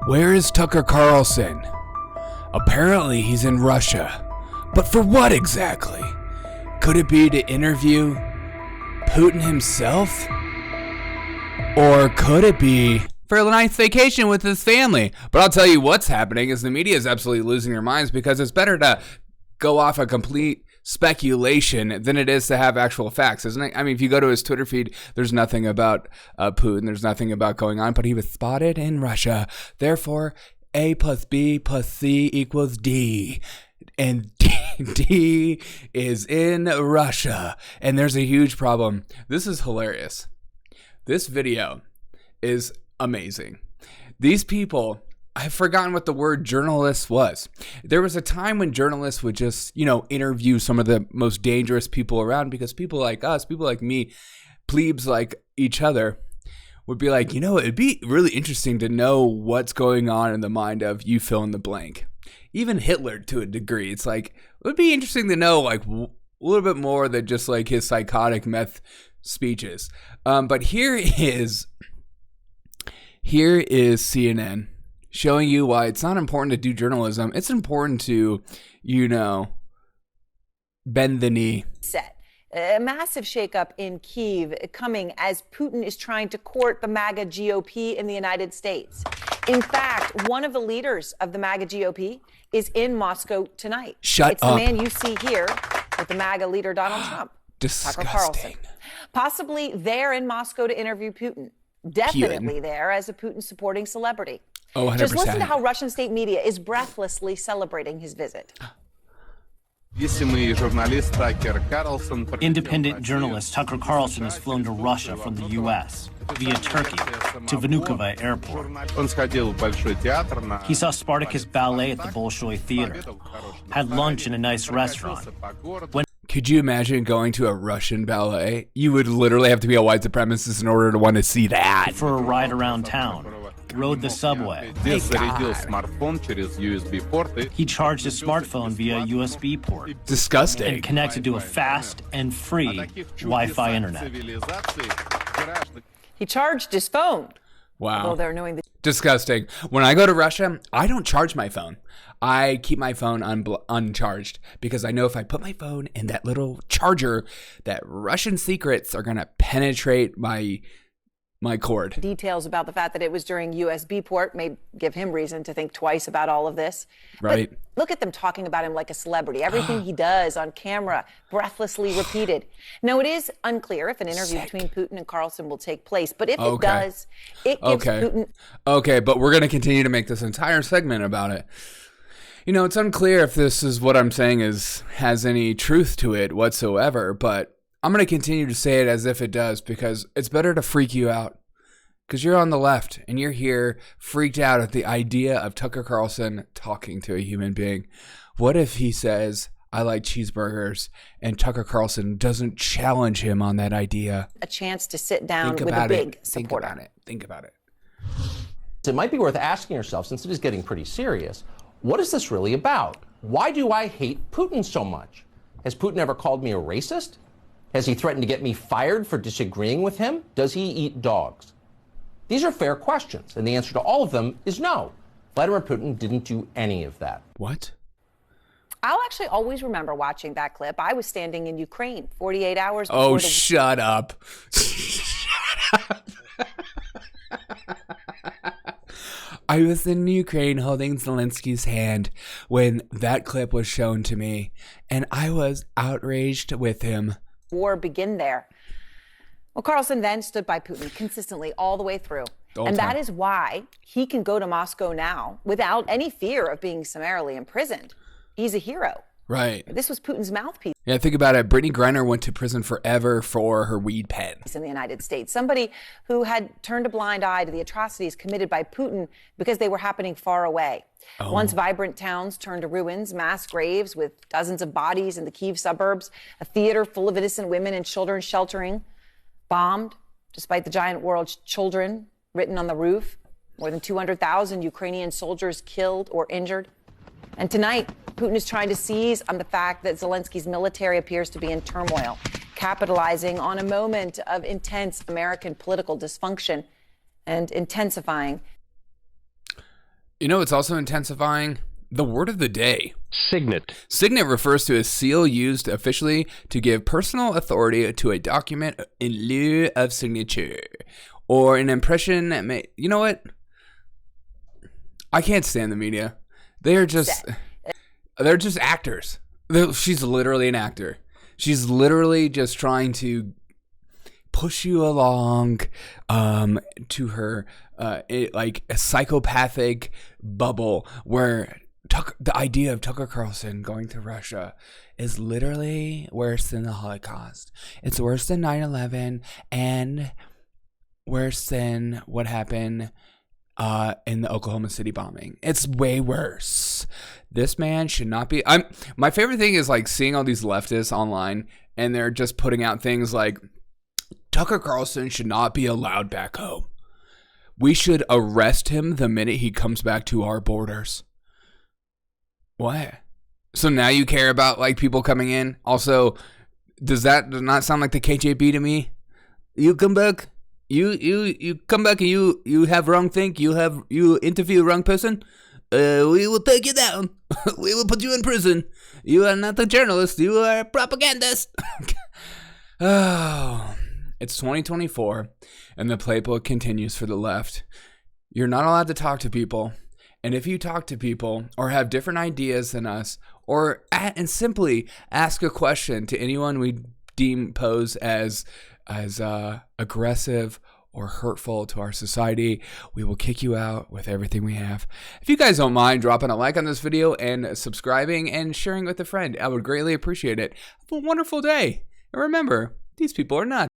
Where is Tucker Carlson? Apparently he's in Russia. But for what exactly? Could it be to interview Putin himself? Or could it be for a nice vacation with his family? But I'll tell you what's happening is the media is absolutely losing their minds, because it's better to go off a complete speculation than it is to have actual facts, isn't it? I mean, if you go to his Twitter feed, there's nothing about Putin. There's nothing about going on, but he was spotted in Russia. Therefore, A plus B plus C equals D. And D is in Russia. And there's a huge problem. This is hilarious. This video is amazing. These people, I've forgotten what the word journalist was. There was a time when journalists would just, interview some of the most dangerous people around, because people like us, people like me, plebes like each other, would be like, it'd be really interesting to know what's going on in the mind of you fill in the blank. Even Hitler, to a degree. It's like, it would be interesting to know like a little bit more than just like his psychotic meth speeches. But here is CNN showing you why it's not important to do journalism. It's important to, bend the knee. A massive shakeup in Kyiv coming as Putin is trying to court the MAGA GOP in the United States. In fact, one of the leaders of the MAGA GOP is in Moscow tonight. It's the man you see here with the MAGA leader, Donald Trump. Disgusting. Tucker Carlson. Possibly there in Moscow to interview Putin. Definitely there as a Putin-supporting celebrity. Oh, 100%. Just listen to how Russian state media is breathlessly celebrating his visit. Independent journalist Tucker Carlson has flown to Russia from the U.S. via Turkey to Vnukovo Airport. He saw Spartacus Ballet at the Bolshoi Theater, had lunch in a nice restaurant. Could you imagine going to a Russian ballet? You would literally have to be a white supremacist in order to want to see that. For a ride around town, rode the subway. He charged his smartphone via USB port. Disgusting. And connected to a fast and free Wi-Fi internet. He charged his phone. Wow. They're knowing the disgusting. When I go to Russia, I don't charge my phone. I keep my phone uncharged, because I know if I put my phone in that little charger, that Russian secrets are going to penetrate my cord. Details about the fact that it was during USB port may give him reason to think twice about all of this. Right. But look at them talking about him like a celebrity. Everything he does on camera, breathlessly repeated. Now, it is unclear if an interview between Putin and Carlson will take place, but if it does, it gives Putin... Okay, but we're going to continue to make this entire segment about it. It's unclear if this is what I'm saying has any truth to it whatsoever, but I'm going to continue to say it as if it does, because it's better to freak you out, because you're on the left and you're here freaked out at the idea of Tucker Carlson talking to a human being. What if he says, I like cheeseburgers, and Tucker Carlson doesn't challenge him on that idea? A chance to sit down with a big supporter. Think about it. It might be worth asking yourself, since it is getting pretty serious, what is this really about? Why do I hate Putin so much? Has Putin ever called me a racist? Has he threatened to get me fired for disagreeing with him? Does he eat dogs? These are fair questions, and the answer to all of them is no. Vladimir Putin didn't do any of that. What? I'll actually always remember watching that clip. I was standing in Ukraine 48 hours before Oh, shut up. Shut up. I was in Ukraine holding Zelensky's hand when that clip was shown to me, and I was outraged with him. War begin there. Well, Carlson then stood by Putin consistently all the way through. And that is why he can go to Moscow now without any fear of being summarily imprisoned. He's a hero. Right. This was Putin's mouthpiece. Yeah, think about it. Brittany Griner went to prison forever for her weed pen. In the United States, somebody who had turned a blind eye to the atrocities committed by Putin because they were happening far away. Once vibrant towns turned to ruins, mass graves with dozens of bodies in the Kyiv suburbs, a theater full of innocent women and children sheltering, bombed, despite the giant world's children written on the roof. More than 200,000 Ukrainian soldiers killed or injured. And tonight, Putin is trying to seize on the fact that Zelensky's military appears to be in turmoil, capitalizing on a moment of intense American political dysfunction and intensifying. You know, it's also intensifying. The word of the day. Signet. Signet refers to a seal used officially to give personal authority to a document in lieu of signature, or an impression that may. You know what? I can't stand the media. They're just actors. She's literally an actor. She's literally just trying to push you along to her like a psychopathic bubble where the idea of Tucker Carlson going to Russia is literally worse than the Holocaust. It's worse than 9/11 and worse than what happened in the Oklahoma City bombing. It's way worse. This man should not be. My favorite thing is like seeing all these leftists online and they're just putting out things like Tucker Carlson should not be allowed back home. We should arrest him the minute he comes back to our borders. What? So now you care about like people coming in? Also, does that not sound like the KJB to me? You come back, you come back and you have wrong think, you interview the wrong person. We will take you down. We will put you in prison. You are not a journalist. You are a propagandist. Oh, it's 2024, and the playbook continues for the left. You're not allowed to talk to people. And if you talk to people or have different ideas than us, or and simply ask a question to anyone we deem pose as aggressive or hurtful to our society, we will kick you out with everything we have. If you guys don't mind dropping a like on this video and subscribing and sharing with a friend, I would greatly appreciate it. Have a wonderful day. And remember, these people are nuts.